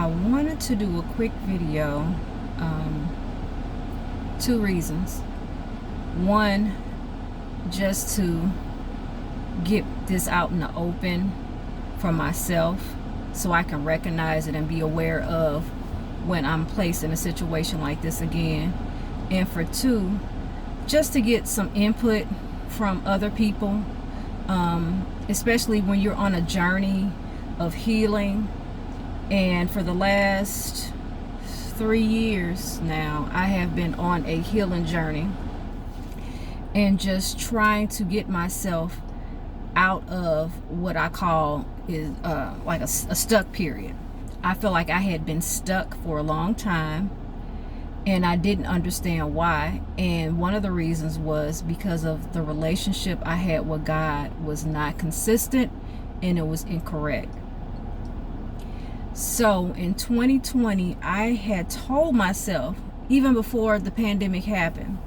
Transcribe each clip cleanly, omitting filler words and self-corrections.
I wanted to do a quick video. Two reasons. One, just to get this out in the open for myself so I can recognize it and be aware of when I'm placed in a situation like this again. And for two, just to get some input from other people, especially when you're on a journey of healing. And for the last 3 years now, I have been on a healing journey and just trying to get myself out of what I call is like a stuck period. I feel like I had been stuck for a long time and I didn't understand why. And one of the reasons was because of the relationship I had with God was not consistent and it was incorrect. So in 2020, I had told myself, even before the pandemic happened,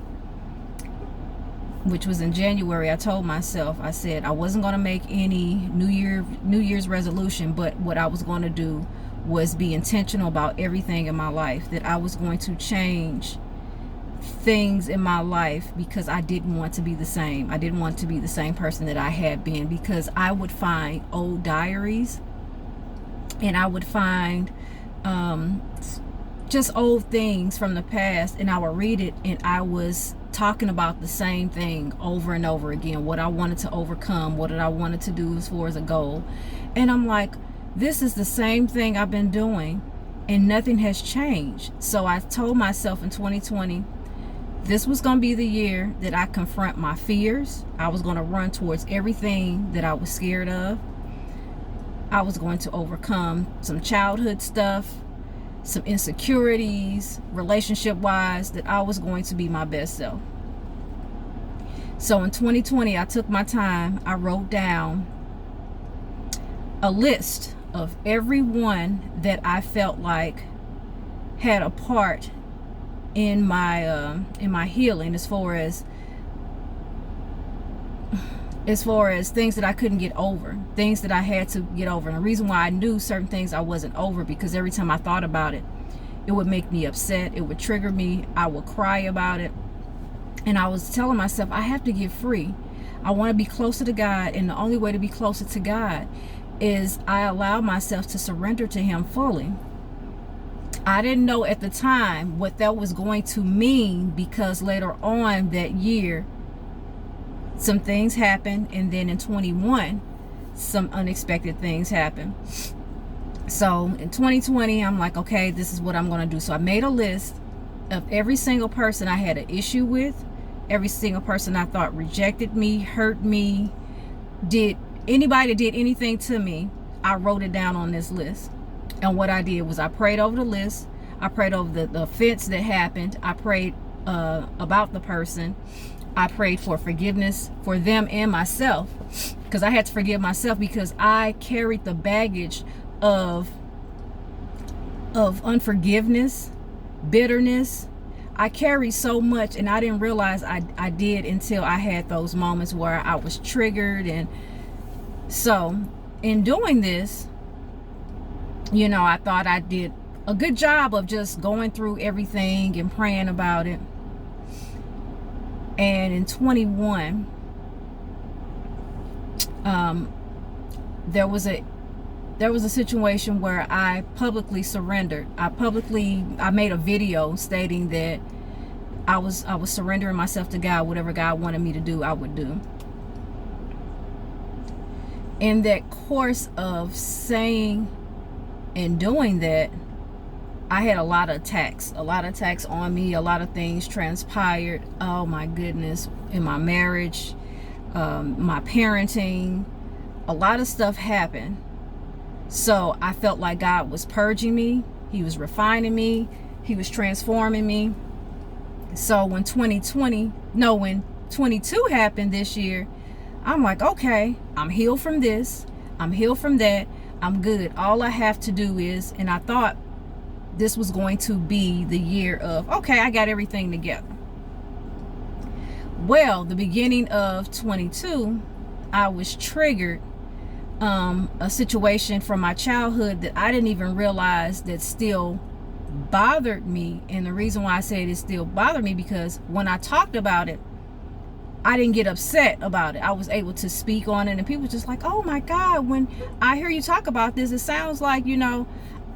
which was in January, I told myself, I said I wasn't going to make any New Year's resolution, but what I was going to do was be intentional about everything in my life, that I was going to change things in my life because I didn't want to be the same. I didn't want to be the same person that I had been, because I would find old diaries and I would find just old things from the past, and I would read it, and I was talking about the same thing over and over again, what I wanted to overcome, what I wanted to do as far as a goal. And I'm like, this is the same thing I've been doing and nothing has changed. So I told myself in 2020, this was going to be the year that I confront my fears. I was going to run towards everything that I was scared of. I was going to overcome some childhood stuff, some insecurities, relationship-wise, that I was going to be my best self. So in 2020, I took my time. I wrote down a list of everyone that I felt like had a part in my healing, as far as things that I couldn't get over, things that I had to get over. And the reason why I knew certain things I wasn't over, because every time I thought about it, it would make me upset. It would trigger me. I would cry about it. And I was telling myself, I have to get free. I want to be closer to God. And the only way to be closer to God is I allow myself to surrender to Him fully. I didn't know at the time what that was going to mean, because later on that year, some things happened, and then in 21, some unexpected things happened. So in 2020, I'm like, okay, this is what I'm going to do. So I made a list of every single person I had an issue with, every single person I thought rejected me, hurt me, anybody that did anything to me. I wrote it down on this list. And what I did was I prayed over the list. I prayed over the offense that happened. I prayed about the person. I prayed for forgiveness for them and myself, because I had to forgive myself, because I carried the baggage of unforgiveness, bitterness. I carried so much, and I didn't realize I did until I had those moments where I was triggered. And so in doing this, I thought I did a good job of just going through everything and praying about it. And in 21, there was a situation where I publicly surrendered. I made a video stating that I was surrendering myself to God. Whatever God wanted me to do, I would do. In that course of saying and doing that, I had a lot of attacks on me. A lot of things transpired. Oh my goodness. In my marriage, my parenting, a lot of stuff happened. So I felt like God was purging me. He was refining me. He was transforming me. So when 22 happened this year, I'm like, okay, I'm healed from this. I'm healed from that. I'm good. All I have to do is, and I thought this was going to be the year of, okay, I got everything together. Well, the beginning of 22, I was triggered a situation from my childhood that I didn't even realize that still bothered me. And the reason why I said it still bothered me, because when I talked about it, I didn't get upset about it. I was able to speak on it, and people just like, oh my God, when I hear you talk about this, it sounds like,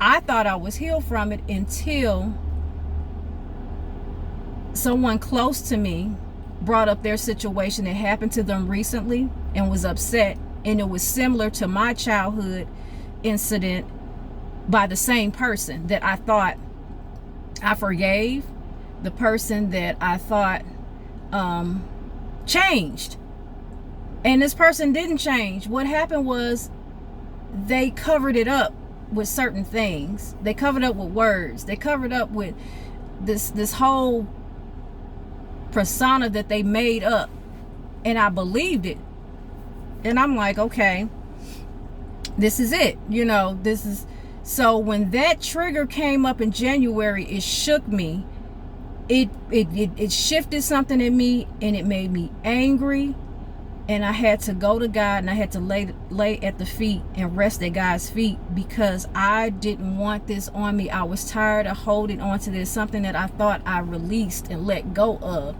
I thought I was healed from it until someone close to me brought up their situation that happened to them recently and was upset. And it was similar to my childhood incident by the same person that I thought I forgave, the person that I thought changed. And this person didn't change. What happened was they covered it up with certain things. They covered up with words. They covered up with this whole persona that they made up. And I believed it. And I'm like, okay, this is it. This is. So when that trigger came up in January, it shook me. It shifted something in me, and it made me angry. And I had to go to God, and I had to lay at the feet and rest at God's feet, because I didn't want this on me. I was tired of holding on to this, something that I thought I released and let go of.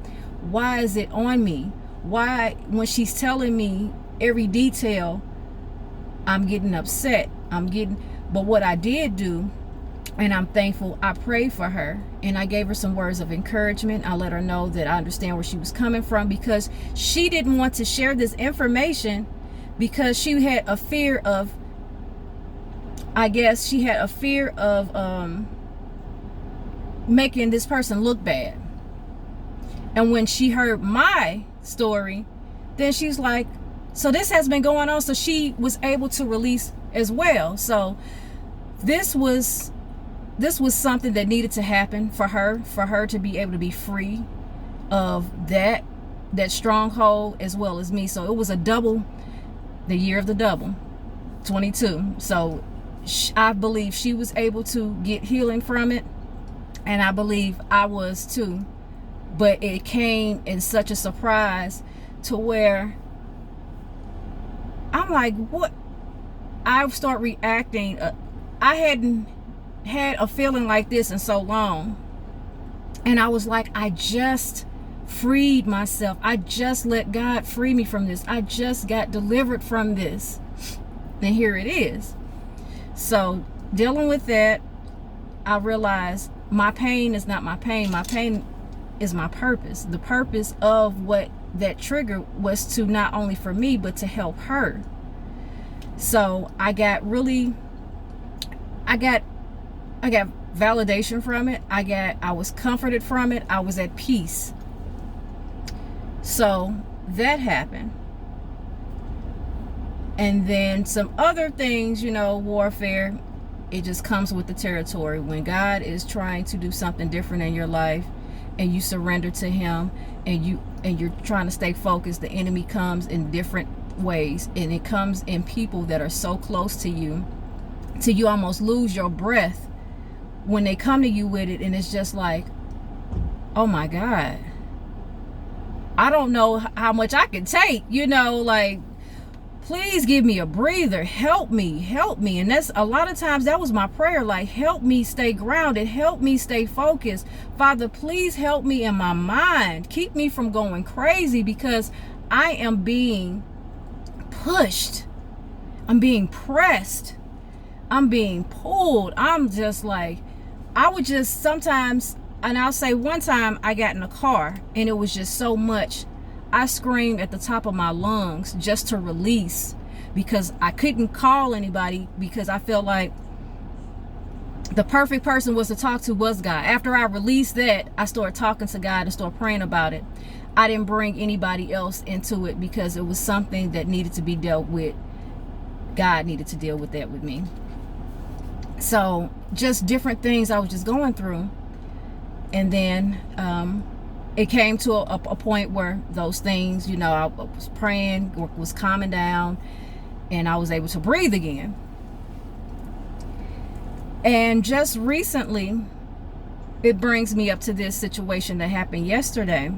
Why is it on me? Why, when she's telling me every detail, I'm getting upset. But what I did do, and I'm thankful, I prayed for her, and I gave her some words of encouragement. I let her know that I understand where she was coming from, because she didn't want to share this information because she had a fear of, making this person look bad. And when she heard my story, then she's like, so this has been going on. So she was able to release as well. So this was something that needed to happen for her to be able to be free of that stronghold, as well as me. So it was the year of the double, 22. So I believe she was able to get healing from it, and I believe I was too. But it came in such a surprise to where I'm like, what? I start reacting. I hadn't had a feeling like this in so long. And I was like, I just freed myself. I just let God free me from this. I just got delivered from this. And here it is. So dealing with that, I realized my pain is not my pain. My pain is my purpose. The purpose of what that trigger was to not only for me, but to help her. So I got validation from it. I was comforted from it. I was at peace. So that happened. And then some other things, warfare, it just comes with the territory. When God is trying to do something different in your life, and you surrender to Him, and you're trying to stay focused, the enemy comes in different ways, and it comes in people that are so close to you till you almost lose your breath when they come to you with it. And it's just like, oh my God, I don't know how much I can take, like, please give me a breather. Help me. And that's a lot of times that was my prayer. Like, help me stay grounded. Help me stay focused. Father, please help me in my mind. Keep me from going crazy, because I am being pushed. I'm being pressed. I'm being pulled. I'm just like, I would just sometimes, and I'll say one time I got in a car and it was just so much. I screamed at the top of my lungs just to release, because I couldn't call anybody, because I felt like the perfect person was to talk to was God. After I released that, I started talking to God and started praying about it. I didn't bring anybody else into it, because it was something that needed to be dealt with. God needed to deal with that with me. So just different things I was just going through. And then it came to a point where those things, I was praying, was calming down, and I was able to breathe again. And just recently, it brings me up to this situation that happened yesterday.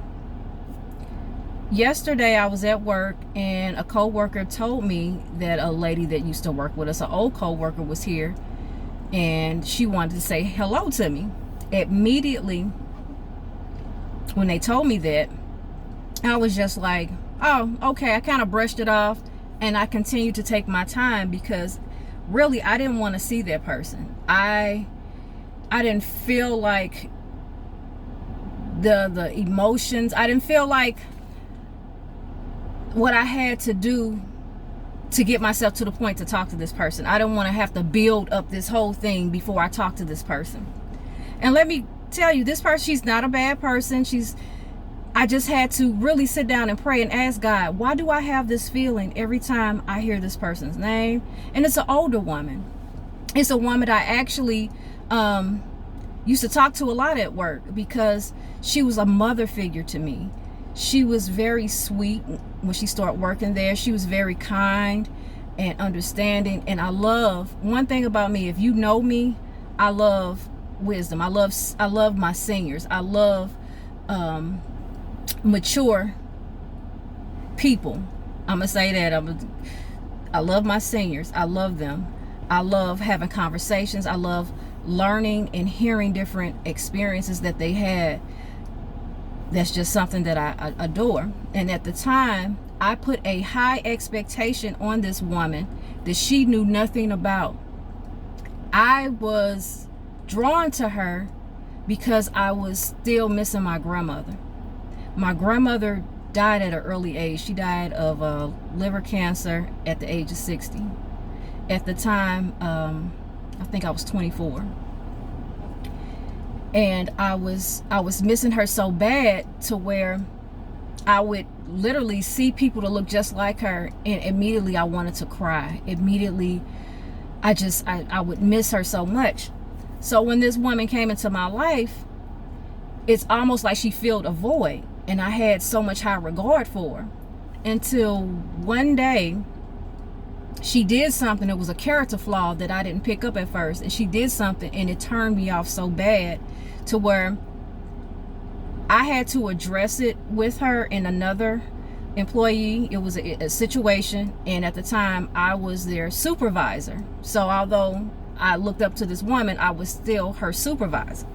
Yesterday I was at work and a co-worker told me that a lady that used to work with us, an old co-worker, was here and she wanted to say hello to me. Immediately when they told me that, I was just like, oh, okay. I kind of brushed it off and I continued to take my time because really I didn't want to see that person. I didn't feel like the emotions. I didn't feel like what I had to do to get myself to the point to talk to this person. I didn't want to have to build up this whole thing before I talk to this person. And let me tell you, this person, she's not a bad person. I just had to really sit down and pray and ask God, why do I have this feeling every time I hear this person's name? And it's an older woman. It's a woman that I actually used to talk to a lot at work because she was a mother figure to me. She was very sweet when she started working there. She was very kind and understanding. And I love, one thing about me, if you know me, I love wisdom. I love my seniors. I love mature people. I'm gonna say that. I love my seniors. I love them. I love having conversations. I love learning and hearing different experiences that they had. That's just something that I adore. And at the time, I put a high expectation on this woman that she knew nothing about. I was drawn to her because I was still missing my grandmother. My grandmother died at an early age. She died of liver cancer at the age of 60. At the time, I think I was 24. And I was missing her so bad to where I would literally see people that look just like her and immediately I wanted to cry. Immediately, I would miss her so much. So when this woman came into my life, it's almost like she filled a void. And I had so much high regard for her until one day she did something that was a character flaw that I didn't pick up at first. And she did something and it turned me off so bad to where I had to address it with her and another employee. It was a situation, and at the time I was their supervisor. So although I looked up to this woman, I was still her supervisor.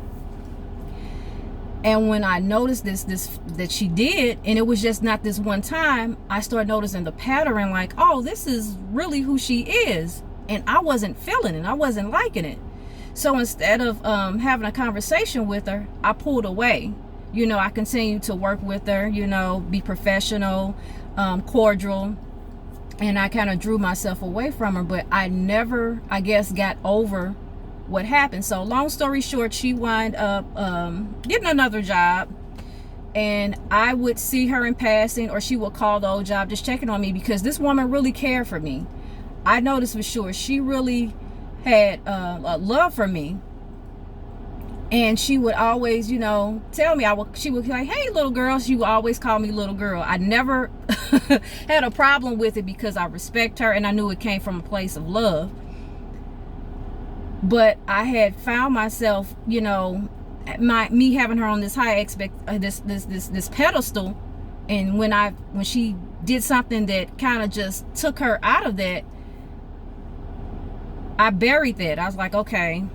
And when I noticed this that she did, and it was just not this one time, I started noticing the pattern, like, oh, this is really who she is. And I wasn't feeling it. I wasn't liking it. So instead of having a conversation with her, I pulled away. You know, I continued to work with her, you know, be professional, cordial. And I kind of drew myself away from her. But I never, I guess, got over what happened. So long story short, she wound up getting another job, and I would see her in passing, or she would call the old job just checking on me because this woman really cared for me. I noticed for sure she really had a love for me, and she would always, you know, tell me, she would be like, hey little girl. She would always call me little girl. I never had a problem with it because I respect her and I knew it came from a place of love. But I had found myself, you know, me having her on this high this pedestal, and when she did something that kind of just took her out of that, I buried that. I was like, okay,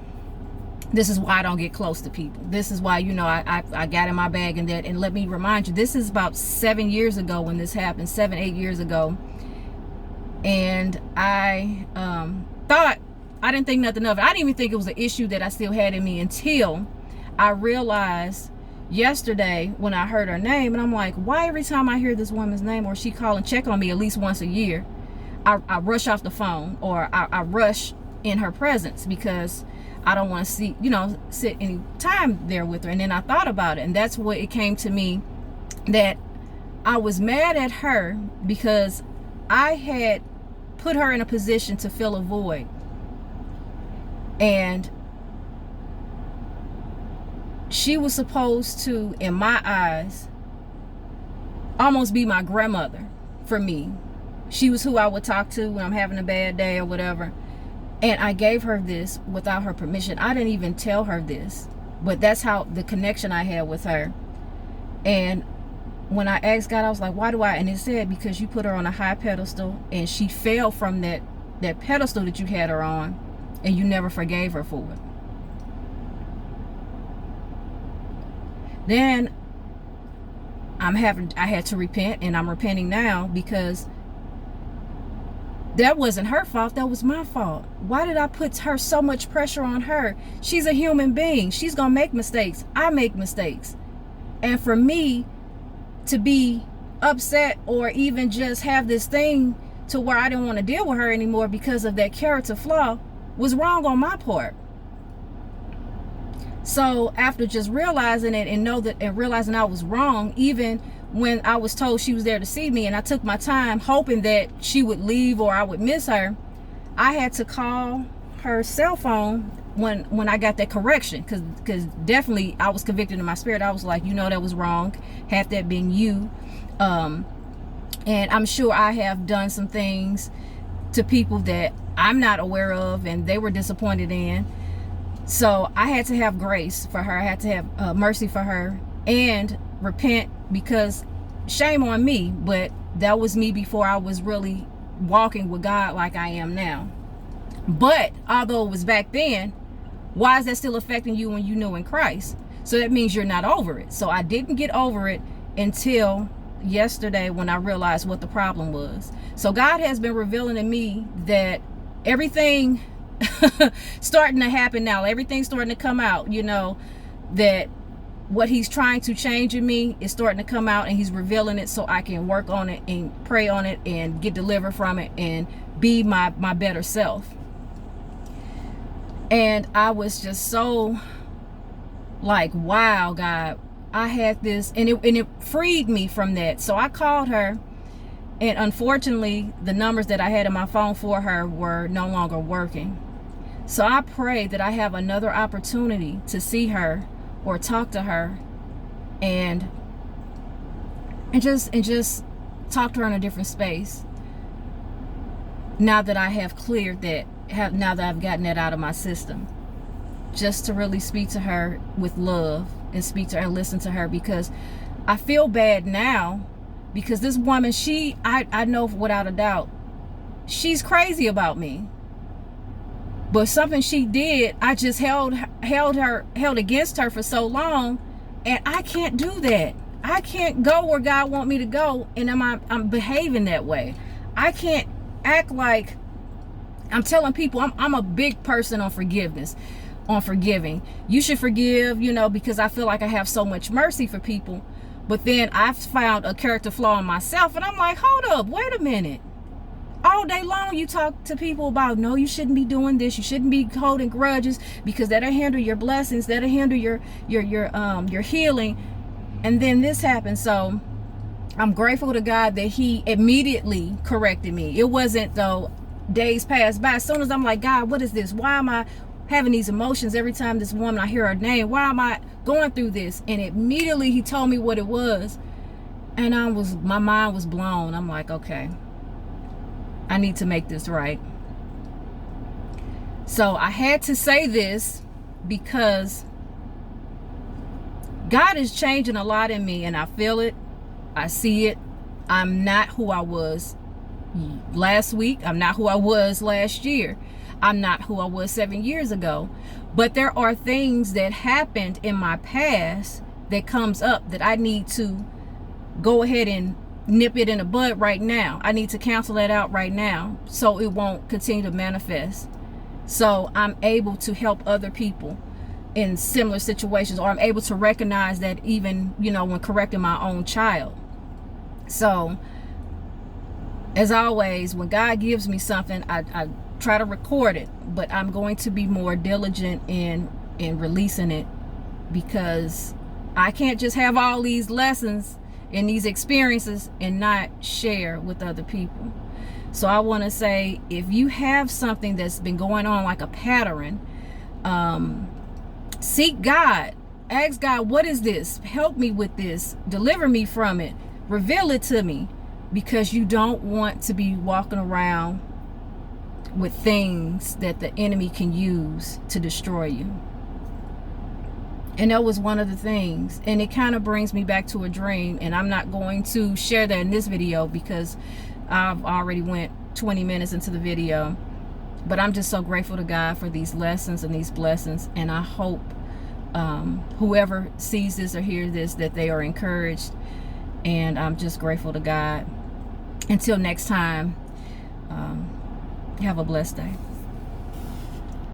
this is why I don't get close to people. This is why, you know, I got in my bag and that. And let me remind you, this is about 7 years ago when this happened, 7-8 years ago, and I thought. I didn't think nothing of it. I didn't even think it was an issue that I still had in me until I realized yesterday when I heard her name, and I'm like, why every time I hear this woman's name or she call and check on me at least once a year, I rush off the phone, or I rush in her presence because I don't want to see, you know, sit any time there with her. And then I thought about it, and that's what it came to me, that I was mad at her because I had put her in a position to fill a void. And she was supposed to, in my eyes, almost be my grandmother for me. She was who I would talk to when I'm having a bad day or whatever. And I gave her this without her permission. I didn't even tell her this, but that's how the connection I had with her. And when I asked God, I was like, why do I? And it said, because you put her on a high pedestal and she fell from that pedestal that you had her on, and you never forgave her for it. Then I had to repent, and I'm repenting now, because that wasn't her fault. That was my fault. Why did I put so much pressure on her? She's a human being. She's going to make mistakes. I make mistakes. And for me to be upset or even just have this thing to where I didn't want to deal with her anymore because of that character flaw was wrong on my part. So after just realizing it and realizing I was wrong, even when I was told she was there to see me, and I took my time hoping that she would leave or I would miss her, I had to call her cell phone when I got that correction, because definitely I was convicted in my spirit. I was like, that was wrong, had that been you. And I'm sure I have done some things to people that I'm not aware of and they were disappointed in. So I had to have grace for her. I had to have mercy for her and repent, because shame on me, but that was me before I was really walking with God like I am now. But although it was back then, why is that still affecting you when you know in Christ? So that means you're not over it. So I didn't get over it until yesterday when I realized what the problem was. So God has been revealing to me that everything starting to happen now, everything's starting to come out, that what he's trying to change in me is starting to come out, and he's revealing it so I can work on it and pray on it and get delivered from it and be my better self. And I was just so like, wow, God, I had this, and it freed me from that. So I called her, and unfortunately the numbers that I had in my phone for her were no longer working. So I pray that I have another opportunity to see her or talk to her and just talk to her in a different space, now that I have cleared that, now that I've gotten that out of my system, just to really speak to her with love and speak to her and listen to her, because I feel bad now, because this woman, I know without a doubt she's crazy about me. But something she did, I just held against her for so long, and I can't do that. I can't go where God wants me to go, and I'm behaving that way. I can't act like I'm telling people I'm a big person on forgiveness, on forgiving. You should forgive, because I feel like I have so much mercy for people. But then I've found a character flaw in myself, and I'm like, hold up, wait a minute. All day long you talk to people about, no, you shouldn't be doing this, you shouldn't be holding grudges, because that'll hinder your blessings, that'll hinder your healing. And then this happened. So I'm grateful to God that he immediately corrected me. It wasn't though days passed by. As soon as I'm like, God, what is this? Why am I having these emotions every time this woman, I hear her name? Why am I going through this? And immediately he told me what it was, and my mind was blown. I'm like, okay, I need to make this right. So I had to say this because God is changing a lot in me, and I feel it. I see it. I'm not who I was last week. I'm not who I was last year. I'm not who I was 7 years ago. But there are things that happened in my past that comes up that I need to go ahead and nip it in the bud right now. I need to cancel that out right now so it won't continue to manifest. So I'm able to help other people in similar situations, or I'm able to recognize that even, when correcting my own child. So as always, when God gives me something, I try to record it, but I'm going to be more diligent in releasing it, because I can't just have all these lessons and these experiences and not share with other people. So I want to say, if you have something that's been going on like a pattern, seek God. Ask God, what is this? Help me with this. Deliver me from it. Reveal it to me, because you don't want to be walking around with things that the enemy can use to destroy you. And that was one of the things. And it kind of brings me back to a dream. And I'm not going to share that in this video because I've already went 20 minutes into the video. But I'm just so grateful to God for these lessons and these blessings. And I hope whoever sees this or hears this, that they are encouraged. And I'm just grateful to God. Until next time, have a blessed day.